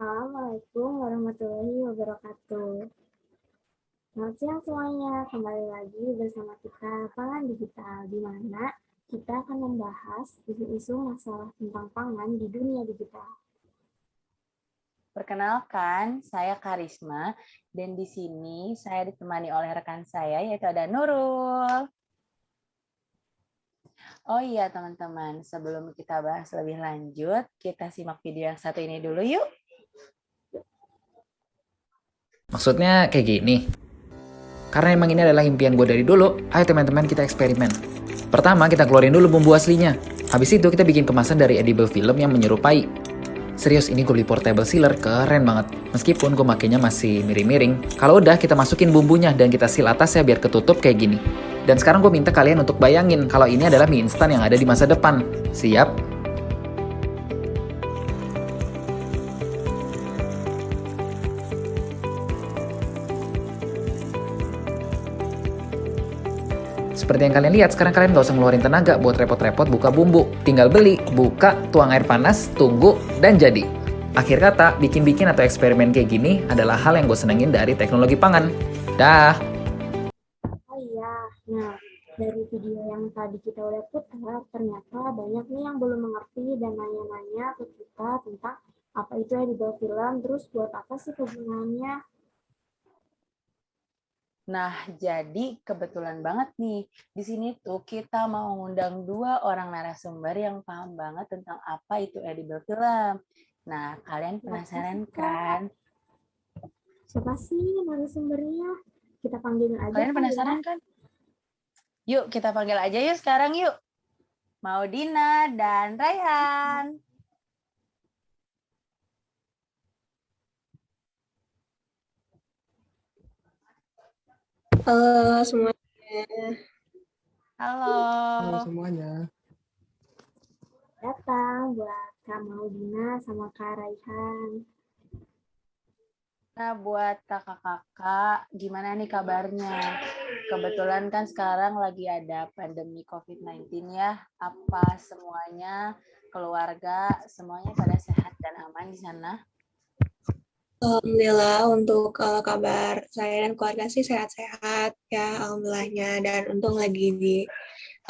Assalamualaikum warahmatullahi wabarakatuh. Selamat siang semuanya, kembali lagi bersama kita Pangan Digital, di mana kita akan membahas isu-isu masalah tentang pangan di dunia digital. Perkenalkan, saya Karisma, dan di sini saya ditemani oleh rekan saya, yaitu ada Nurul. Oh iya teman-teman, sebelum kita bahas lebih lanjut, kita simak video yang satu ini dulu yuk. Maksudnya kayak gini. Karena emang ini adalah impian gue dari dulu, ayo teman-teman kita eksperimen. Pertama, kita keluarin dulu bumbu aslinya. Habis itu kita bikin kemasan dari edible film yang menyerupai. Serius, ini gue beli portable sealer, keren banget. Meskipun gue makainya masih miring-miring. Kalau udah, kita masukin bumbunya dan kita seal atasnya biar ketutup kayak gini. Dan sekarang gue minta kalian untuk bayangin kalau ini adalah mie instan yang ada di masa depan. Siap? Seperti yang kalian lihat, sekarang kalian nggak usah ngeluarin tenaga buat repot-repot buka bumbu. Tinggal beli, buka, tuang air panas, tunggu, dan jadi. Akhir kata, bikin-bikin atau eksperimen kayak gini adalah hal yang gue senengin dari teknologi pangan. Dah. Oh iya, nah dari video yang tadi kita udah putar, ternyata banyak nih yang belum mengerti dan nanya-nanya ke kita tentang apa itu edible film, terus buat apa sih kegunaannya. Nah, jadi kebetulan banget nih, di sini tuh kita mau ngundang dua orang narasumber yang paham banget tentang apa itu edible film. Nah, kalian penasaran kan? Siapa sih narasumbernya? Kita panggilin aja Kalian kali penasaran ya. kan? Yuk, kita panggil aja yuk sekarang yuk. Maudina dan Raihan. Halo semuanya. Halo. Halo semuanya. Datang buat Kak Maudina sama Kak Raihan. Nah, buat kakak-kakak, gimana nih kabarnya? Kebetulan kan sekarang lagi ada pandemi COVID-19 ya. Apa semuanya, keluarga, semuanya pada sehat dan aman di sana? Alhamdulillah untuk kabar saya dan keluarga sih sehat-sehat ya alhamdulillahnya, dan untung lagi di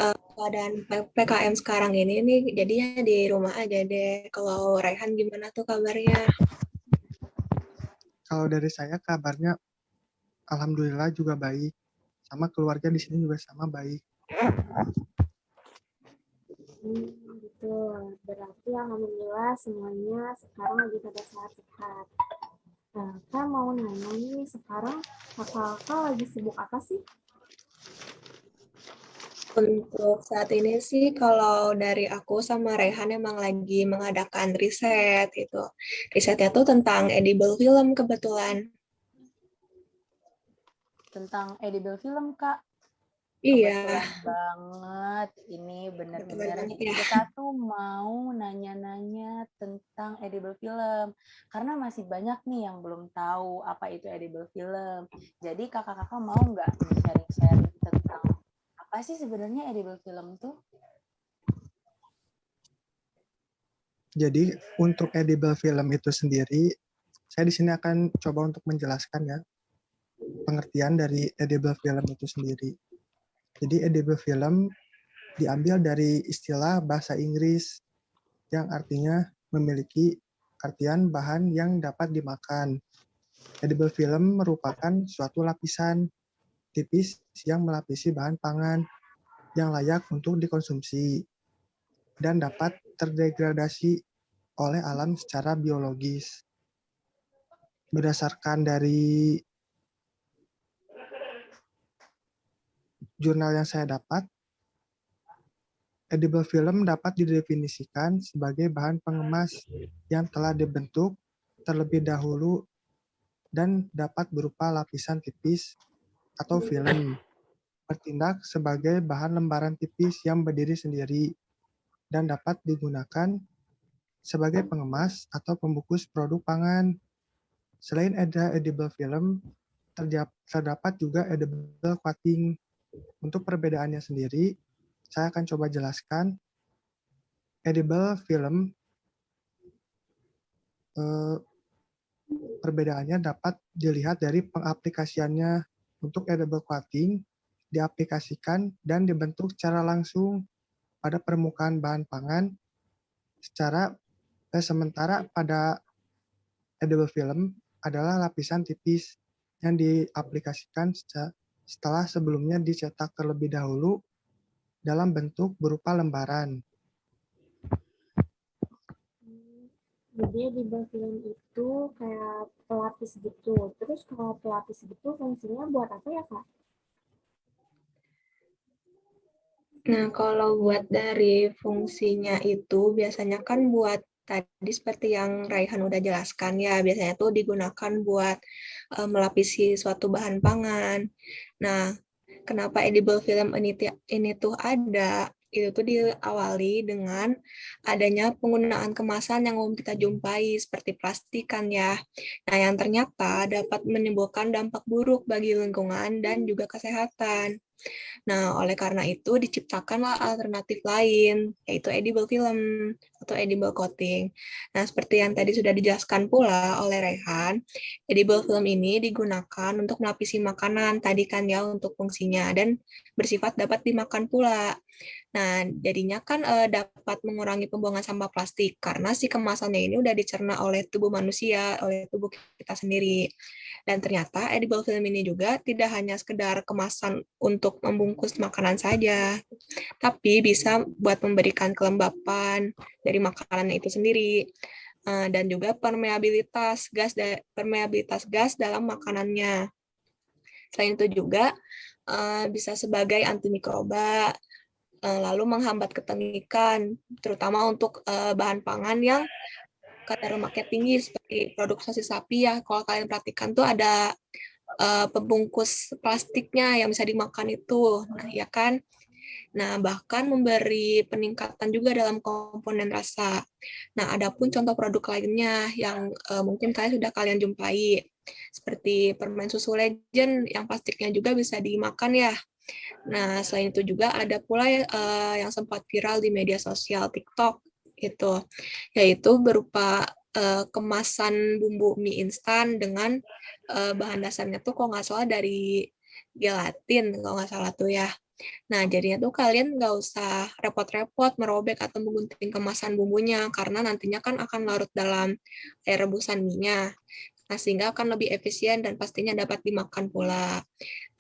keadaan PKM sekarang ini nih jadinya di rumah aja deh. Kalau Raihan gimana tuh kabarnya? Kalau dari saya kabarnya alhamdulillah juga baik. Sama keluarga di sini juga sama baik. Gitu. Berarti alhamdulillah semuanya sekarang lagi pada sehat-sehat. Nah, Kak mau nanya nih, sekarang kakak lagi sibuk apa sih? Untuk saat ini sih kalau dari aku sama Rehan emang lagi mengadakan riset itu. Risetnya tuh tentang edible film kebetulan. Tentang edible film, Kak. Iya. Kebetulan banget, ini benar-benar Ya. kita tuh mau nanya-nanya tentang edible film. Karena masih banyak nih yang belum tahu apa itu edible film. Jadi kakak-kakak mau nggak sharing-sharing tentang apa sih sebenarnya edible film tuh? Jadi untuk edible film itu sendiri, saya di sini akan coba untuk menjelaskan ya pengertian dari edible film itu sendiri. Jadi edible film diambil dari istilah bahasa Inggris yang artinya memiliki artian bahan yang dapat dimakan. Edible film merupakan suatu lapisan tipis yang melapisi bahan pangan yang layak untuk dikonsumsi dan dapat terdegradasi oleh alam secara biologis. Berdasarkan dari jurnal yang saya dapat, edible film dapat didefinisikan sebagai bahan pengemas yang telah dibentuk terlebih dahulu dan dapat berupa lapisan tipis atau film, bertindak sebagai bahan lembaran tipis yang berdiri sendiri dan dapat digunakan sebagai pengemas atau pembungkus produk pangan. Selain ada edible film, terdapat juga edible coating. Untuk perbedaannya sendiri, saya akan coba jelaskan. Edible film perbedaannya dapat dilihat dari pengaplikasiannya. Untuk edible coating diaplikasikan dan dibentuk secara langsung pada permukaan bahan pangan sementara pada edible film adalah lapisan tipis yang diaplikasikan setelah sebelumnya dicetak terlebih dahulu dalam bentuk berupa lembaran. Jadi edible film itu kayak pelapis gitu. Terus kalau pelapis gitu fungsinya buat apa ya, Kak? Nah, kalau buat dari fungsinya itu biasanya kan buat tadi seperti yang Raihan udah jelaskan ya, biasanya tuh digunakan buat melapisi suatu bahan pangan. Nah, kenapa edible film ini tuh ada? Itu tuh diawali dengan adanya penggunaan kemasan yang umum kita jumpai seperti plastik kan ya. Nah, yang ternyata dapat menimbulkan dampak buruk bagi lingkungan dan juga kesehatan. Nah, oleh karena itu diciptakanlah alternatif lain, yaitu edible film atau edible coating. Nah, seperti yang tadi sudah dijelaskan pula oleh Rehan, edible film ini digunakan untuk melapisi makanan tadi kan ya untuk fungsinya dan bersifat dapat dimakan pula. Nah, jadinya kan dapat mengurangi pembuangan sampah plastik karena si kemasannya ini udah dicerna oleh tubuh manusia, oleh tubuh kita sendiri. Dan ternyata edible film ini juga tidak hanya sekedar kemasan untuk membungkus makanan saja, tapi bisa buat memberikan kelembapan dari makanan itu sendiri dan juga permeabilitas gas dalam makanannya. Selain itu juga bisa sebagai antimikroba, lalu menghambat ketengikan, terutama untuk bahan pangan yang kadar lemaknya tinggi seperti produk sosis sapi ya. Kalau kalian perhatikan tuh ada pembungkus plastiknya yang bisa dimakan itu. Nah, ya kan? Nah, bahkan memberi peningkatan juga dalam komponen rasa. Nah, adapun contoh produk lainnya yang mungkin kalian jumpai, seperti permen susu Legend yang plastiknya juga bisa dimakan ya. Nah, selain itu juga ada pula yang sempat viral di media sosial TikTok gitu, yaitu berupa kemasan bumbu mie instan dengan bahan dasarnya tuh kalau nggak salah dari gelatin, kalau nggak salah tuh ya. Nah, jadinya tuh kalian nggak usah repot-repot merobek atau menggunting kemasan bumbunya, karena nantinya kan akan larut dalam air rebusan mie-nya. Nah, sehingga akan lebih efisien dan pastinya dapat dimakan pula.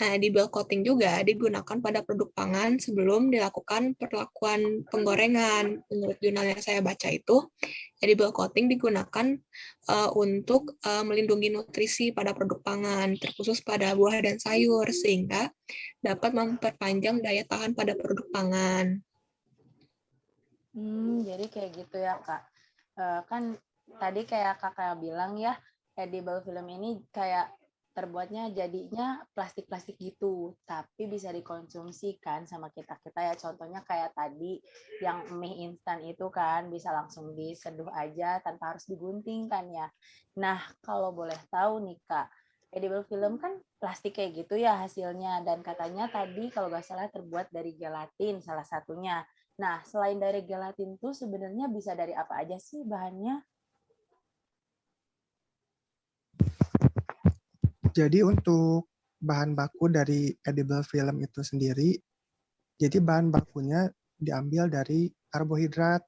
Nah, edible coating juga digunakan pada produk pangan sebelum dilakukan perlakuan penggorengan. Menurut jurnal yang saya baca itu, edible coating digunakan untuk melindungi nutrisi pada produk pangan, terkhusus pada buah dan sayur, sehingga dapat memperpanjang daya tahan pada produk pangan. Jadi kayak gitu ya, Kak. Kan tadi kayak Kakak bilang ya, edible film ini kayak terbuatnya jadinya plastik-plastik gitu, tapi bisa dikonsumsi kan sama kita-kita ya. Contohnya kayak tadi yang mie instan itu kan bisa langsung diseduh aja tanpa harus digunting kan ya. Nah, kalau boleh tahu nih Kak, edible film kan plastik kayak gitu ya hasilnya, dan katanya tadi kalau nggak salah terbuat dari gelatin salah satunya. Nah, selain dari gelatin tuh sebenarnya bisa dari apa aja sih bahannya? Jadi untuk bahan baku dari edible film itu sendiri, jadi bahan bakunya diambil dari karbohidrat,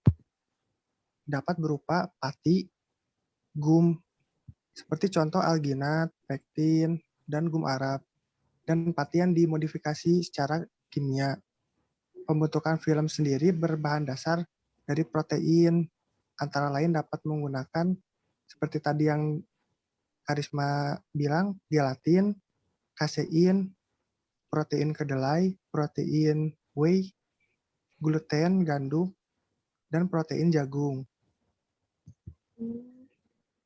dapat berupa pati, gum, seperti contoh alginat, pektin, dan gum arab, dan pati yang dimodifikasi secara kimia. Pembentukan film sendiri berbahan dasar dari protein, antara lain dapat menggunakan seperti tadi yang Karisma bilang, gelatin, kasein, protein kedelai, protein whey, gluten gandum, dan protein jagung.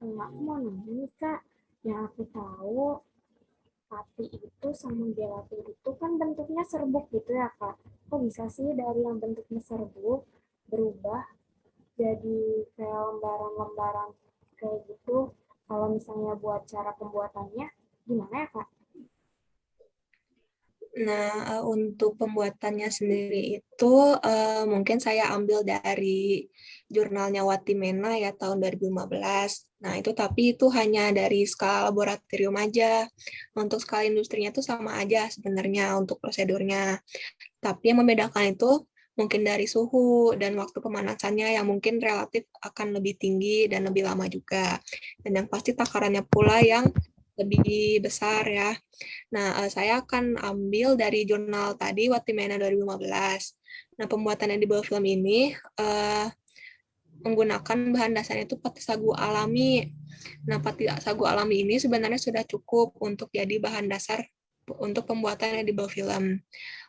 Aku mau nanya nih Kak, yang aku tahu pati itu sama gelatin itu kan bentuknya serbuk gitu ya Kak. Kok bisa sih dari yang bentuknya serbuk berubah jadi kayak lembaran-lembaran kayak gitu? Kalau misalnya buat cara pembuatannya, gimana ya Kak? Nah, untuk pembuatannya sendiri itu mungkin saya ambil dari jurnalnya Watimena ya tahun 2015. Nah, tapi itu hanya dari skala laboratorium aja. Untuk skala industrinya itu sama aja sebenarnya untuk prosedurnya. Tapi yang membedakan itu mungkin dari suhu dan waktu pemanasannya yang mungkin relatif akan lebih tinggi dan lebih lama juga. Dan yang pasti takarannya pula yang lebih besar ya. Nah, saya akan ambil dari jurnal tadi, Watimena 2015. Nah, pembuatan edible film ini menggunakan bahan dasarnya itu pati sagu alami. Nah, pati sagu alami ini sebenarnya sudah cukup untuk jadi bahan dasar untuk pembuatan edible film.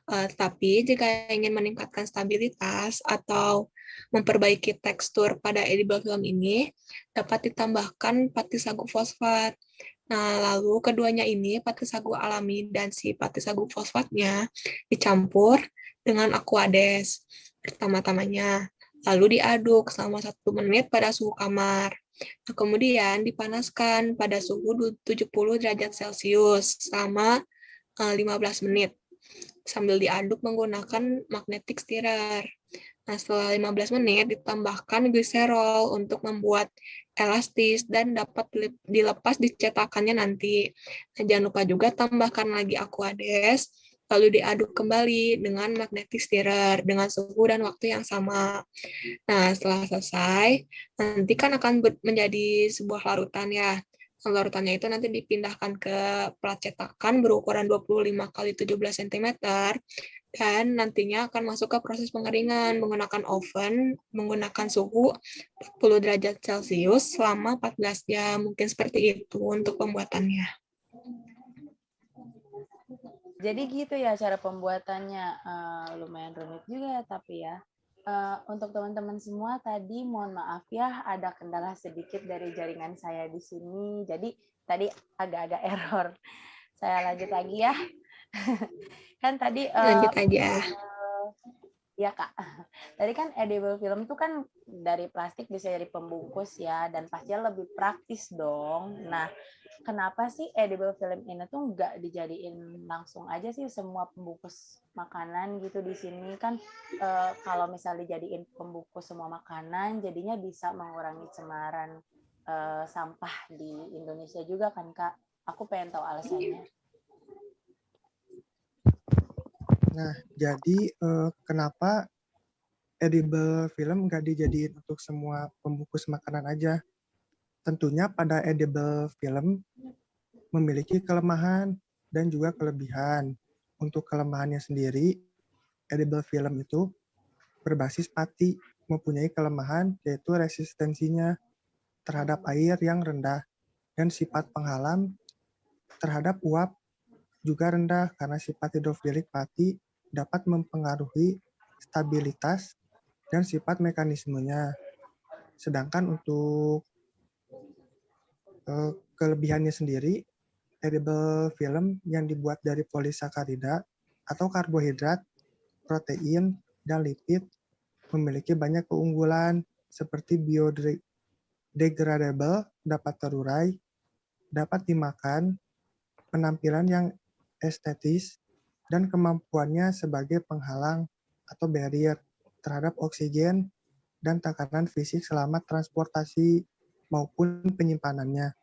Tapi jika ingin meningkatkan stabilitas atau memperbaiki tekstur pada edible film ini, dapat ditambahkan pati sagu fosfat. Nah, lalu keduanya ini, pati sagu alami dan si pati sagu fosfatnya, dicampur dengan aquades pertama-tamanya. Lalu diaduk selama 1 menit pada suhu kamar. Nah, kemudian dipanaskan pada suhu 70 derajat Celcius selama 15 menit sambil diaduk menggunakan magnetic stirrer. Nah, setelah 15 menit ditambahkan gliserol untuk membuat elastis dan dapat dilepas di cetakannya nanti. Nah, jangan lupa juga tambahkan lagi aquades, lalu diaduk kembali dengan magnetic stirrer dengan suhu dan waktu yang sama. Nah, setelah selesai, nanti kan akan menjadi sebuah larutan ya. Larutannya itu nanti dipindahkan ke plat cetakan berukuran 25 kali 17 cm dan nantinya akan masuk ke proses pengeringan menggunakan oven menggunakan suhu 40 derajat Celcius selama 14 jam. Mungkin seperti itu untuk pembuatannya. Jadi gitu ya cara pembuatannya. Lumayan rumit juga tapi ya. Untuk teman-teman semua tadi mohon maaf ya ada kendala sedikit dari jaringan saya di sini. Jadi tadi agak-agak error. Saya lanjut lagi ya. Kan tadi Lanjut aja. ya Kak. Tadi kan edible film itu kan dari plastik bisa jadi pembungkus ya dan pastinya lebih praktis dong. Nah, kenapa sih edible film ini tuh nggak dijadiin langsung aja sih semua pembungkus makanan gitu di sini kan kalau misalnya dijadiin pembungkus semua makanan jadinya bisa mengurangi cemaran sampah di Indonesia juga kan Kak. Aku pengen tahu alasannya. Nah, jadi kenapa edible film nggak dijadiin untuk semua pembungkus makanan aja? Tentunya pada edible film memiliki kelemahan dan juga kelebihan. Untuk kelemahannya sendiri, edible film itu berbasis pati, mempunyai kelemahan yaitu resistensinya terhadap air yang rendah dan sifat penghalang terhadap uap juga rendah karena sifat hidrofilik pati dapat mempengaruhi stabilitas dan sifat mekanismenya. Sedangkan untuk kelebihannya sendiri, edible film yang dibuat dari polisakarida atau karbohidrat, protein, dan lipid memiliki banyak keunggulan seperti biodegradable, dapat terurai, dapat dimakan, penampilan yang estetis, dan kemampuannya sebagai penghalang atau barrier terhadap oksigen dan tekanan fisik selama transportasi maupun penyimpanannya.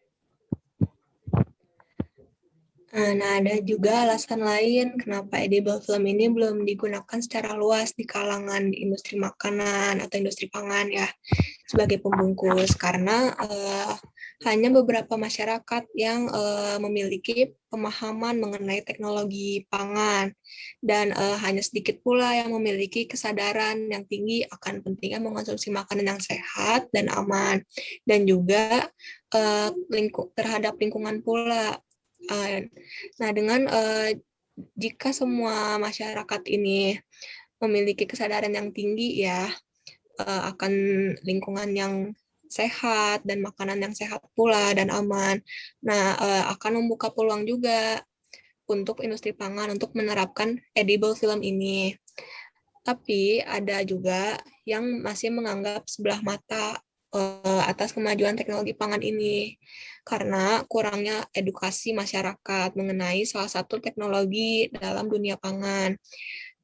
Nah, ada juga alasan lain kenapa edible film ini belum digunakan secara luas di kalangan industri makanan atau industri pangan ya sebagai pembungkus karena hanya beberapa masyarakat yang memiliki pemahaman mengenai teknologi pangan dan hanya sedikit pula yang memiliki kesadaran yang tinggi akan pentingnya mengonsumsi makanan yang sehat dan aman dan juga terhadap lingkungan pula. Nah, dengan jika semua masyarakat ini memiliki kesadaran yang tinggi ya akan lingkungan yang sehat dan makanan yang sehat pula dan aman, nah akan membuka peluang juga untuk industri pangan untuk menerapkan edible film ini. Tapi ada juga yang masih menganggap sebelah mata atas kemajuan teknologi pangan ini. karena kurangnya edukasi masyarakat mengenai salah satu teknologi dalam dunia pangan.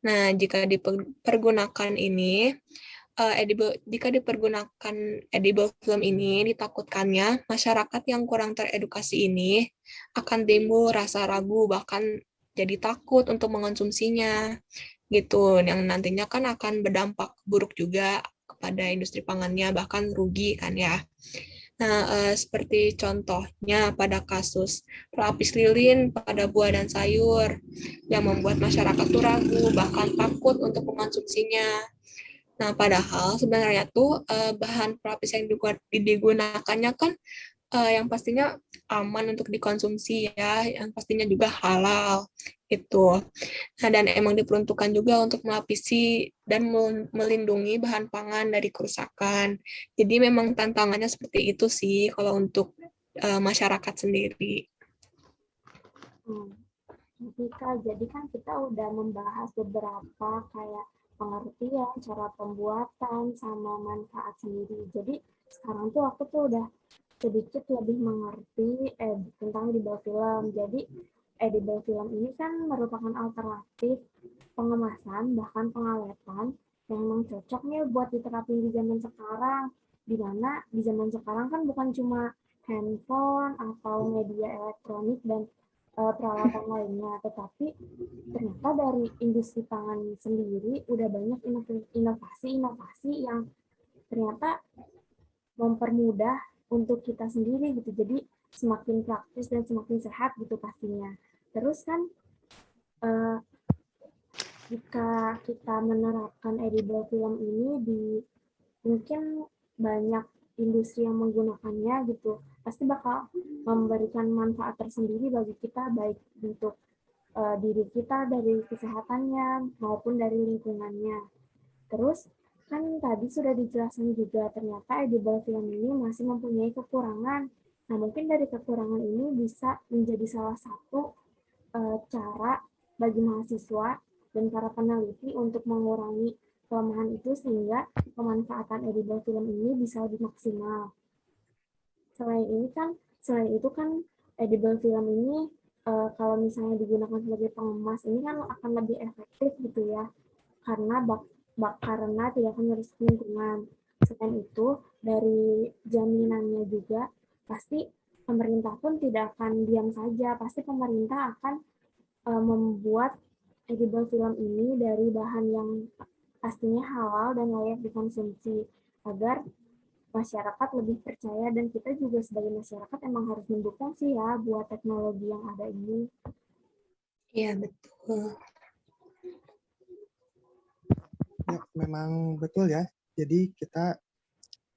Nah, jika dipergunakan ini, jika dipergunakan edible film ini, ditakutkannya masyarakat yang kurang teredukasi ini akan timbul rasa ragu, bahkan jadi takut untuk mengonsumsinya, gitu. Yang nantinya kan akan berdampak buruk juga kepada industri pangannya, bahkan rugi kan ya. Nah, seperti contohnya pada kasus pelapis lilin pada buah dan sayur yang membuat masyarakat tuh ragu, bahkan takut untuk mengonsumsinya. Nah, padahal sebenarnya tuh bahan pelapis yang digunakannya kan yang pastinya aman untuk dikonsumsi ya, yang pastinya juga halal itu. Nah, dan emang diperuntukkan juga untuk melapisi dan melindungi bahan pangan dari kerusakan. Jadi memang tantangannya seperti itu sih kalau untuk masyarakat sendiri. Tapi Kak, jadi kan kita udah membahas beberapa kayak pengertian, cara pembuatan, sama manfaat sendiri. Jadi sekarang tuh aku tuh udah sedikit lebih mengerti tentang edible film. Jadi edible film ini kan merupakan alternatif pengemasan bahkan pengawetan yang memang cocok nih buat diterapin di zaman sekarang. Dimana di zaman sekarang kan bukan cuma handphone atau media elektronik dan peralatan lainnya, tetapi ternyata dari industri pangan sendiri udah banyak inovasi-inovasi yang ternyata mempermudah untuk kita sendiri gitu. Jadi semakin praktis dan semakin sehat gitu pastinya. Terus kan jika kita menerapkan edible film ini di mungkin banyak industri yang menggunakannya gitu, pasti bakal memberikan manfaat tersendiri bagi kita, baik untuk diri kita dari kesehatannya maupun dari lingkungannya. Terus kan tadi sudah dijelaskan juga ternyata edible film ini masih mempunyai kekurangan. Nah, mungkin dari kekurangan ini bisa menjadi salah satu cara bagi mahasiswa dan para peneliti untuk mengurangi kelemahan itu sehingga pemanfaatan edible film ini bisa lebih maksimal. Selain itu kan edible film ini kalau misalnya digunakan sebagai pengemas ini kan akan lebih efektif gitu ya, karena karena tidak akan merusak lingkungan. Selain itu, dari jaminannya juga, pasti pemerintah pun tidak akan diam saja. Pasti pemerintah akan membuat edible film ini dari bahan yang pastinya halal dan layak dikonsumsi, agar masyarakat lebih percaya, dan kita juga sebagai masyarakat emang harus mendukung sih ya buat teknologi yang ada ini. Iya, betul. Ya, memang betul ya. Jadi kita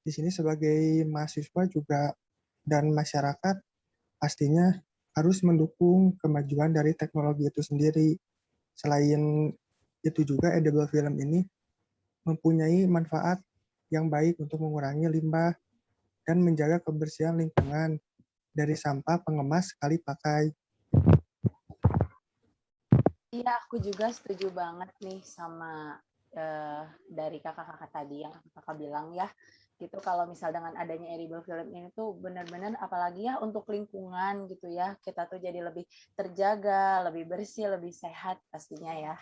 di sini sebagai mahasiswa juga dan masyarakat pastinya harus mendukung kemajuan dari teknologi itu sendiri. Selain itu juga edible film ini mempunyai manfaat yang baik untuk mengurangi limbah dan menjaga kebersihan lingkungan dari sampah pengemas sekali pakai. Iya, aku juga setuju banget nih sama dari kakak-kakak tadi yang kakak bilang ya. Gitu kalau misal dengan adanya edible film ini tuh benar-benar apalagi ya untuk lingkungan gitu ya. Kita tuh jadi lebih terjaga, lebih bersih, lebih sehat pastinya ya.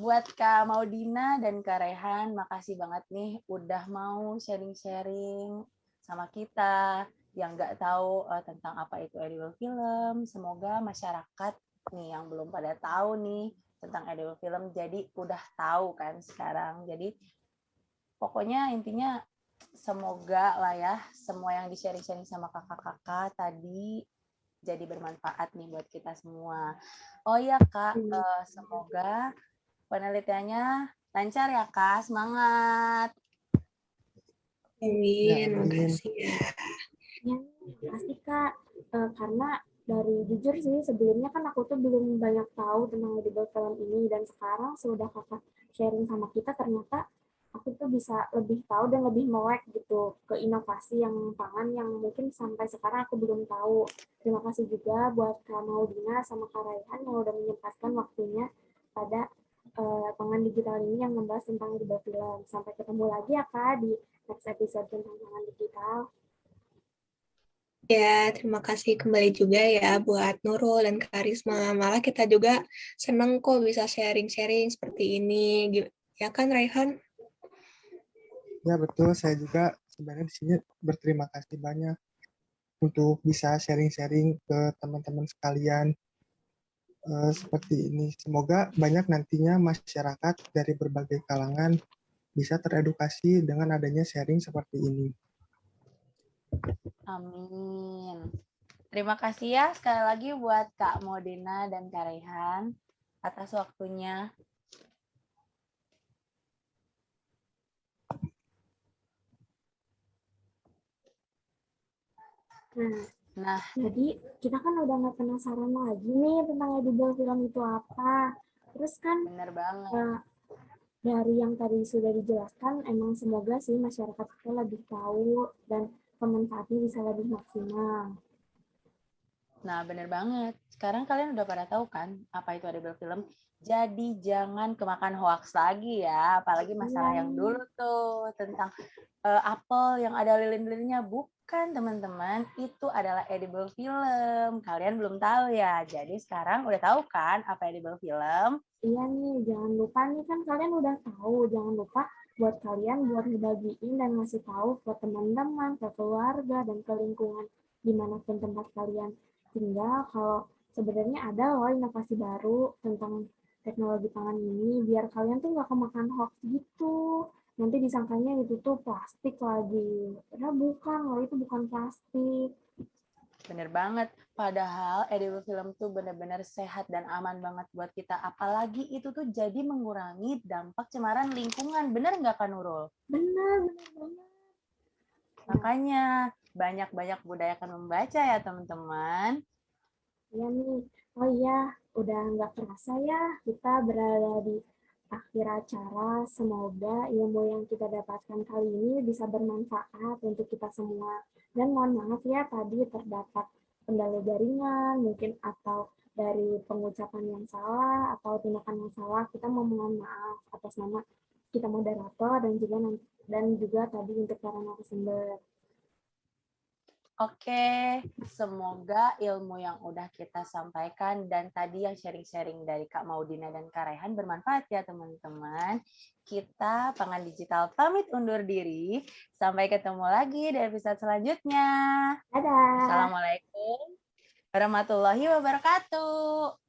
Buat Kak Maudina dan Kak Rehan, makasih banget nih udah mau sharing-sharing sama kita yang nggak tahu tentang apa itu edible film. Semoga masyarakat nih yang belum pada tahu nih tentang edible film jadi udah tahu kan sekarang. Jadi pokoknya intinya semoga lah ya semua yang di-sharing-sharing sama kakak-kakak tadi jadi bermanfaat nih buat kita semua. Oh iya Kak, semoga penelitiannya lancar ya Kak, semangat. Amin, makasih ya. Ya, pasti Kak, karena dari jujur sih sebelumnya kan aku tuh belum banyak tahu tentang edible film ini, dan sekarang sudah kakak sharing sama kita ternyata aku tuh bisa lebih tahu dan lebih melek gitu ke inovasi yang pangan yang mungkin sampai sekarang aku belum tahu. Terima kasih juga buat Kak Maudina sama Kak Raihan yang udah menyempatkan waktunya pada pangan digital ini yang membahas tentang edible film. Sampai ketemu lagi ya Kak di next episode tentang pangan digital. Ya, terima kasih kembali juga ya buat Nurul dan Karisma. Malah kita juga seneng kok bisa sharing-sharing seperti ini. Ya kan, Raihan? Ya betul, saya juga sebenarnya di sini berterima kasih banyak untuk bisa sharing-sharing ke teman-teman sekalian seperti ini. Semoga banyak nantinya masyarakat dari berbagai kalangan bisa teredukasi dengan adanya sharing seperti ini. Amin. Terima kasih ya sekali lagi buat Kak Modena dan Kak Rehan atas waktunya. Nah, Nah, jadi kita kan udah nggak penasaran lagi nih tentang edible film itu apa. Terus kan bener banget. dari yang tadi sudah dijelaskan, emang semoga sih masyarakat kita lebih tahu dan pemanfaatnya bisa lebih maksimal. Nah, bener banget. Sekarang kalian udah pada tahu kan apa itu edible film? Jadi jangan kemakan hoax lagi ya, apalagi masalah yang dulu tuh tentang apel yang ada lilin-lilinnya. Bukan teman-teman, itu adalah edible film. Kalian belum tahu ya. Jadi sekarang udah tahu kan apa edible film? Iya nih, jangan lupa nih kan kalian udah tahu, jangan lupa buat kalian buat ngebagiin dan ngasih tahu ke teman-teman, ke keluarga, dan ke lingkungan dimanapun tempat kalian tinggal. Kalau sebenarnya ada loh inovasi baru tentang teknologi pangan ini, biar kalian tuh nggak kemakan hoax gitu. Nanti disangkanya itu tuh plastik lagi. Padahal bukan loh, itu bukan plastik. Bener banget. Padahal edible film tuh bener-bener sehat dan aman banget buat kita. Apalagi itu tuh jadi mengurangi dampak cemaran lingkungan. Bener nggak Kak Nurul? Benar, benar banget. Makanya banyak-banyak budayakan membaca ya teman-teman. Iya nih, oh iya, udah nggak kerasa ya kita berada di akhir acara. Semoga ilmu yang kita dapatkan kali ini bisa bermanfaat untuk kita semua. Dan mohon maaf ya tadi terdapat kendala jaringan, mungkin atau dari pengucapan yang salah atau tindakan yang salah. Kita mohon maaf atas nama kita moderator dan juga tadi untuk para narasumber. Oke, semoga ilmu yang udah kita sampaikan dan tadi yang sharing-sharing dari Kak Maudina dan Kak Rehan bermanfaat ya teman-teman. Kita Pangan Digital pamit undur diri. Sampai ketemu lagi di episode selanjutnya. Dadah! Assalamualaikum warahmatullahi wabarakatuh.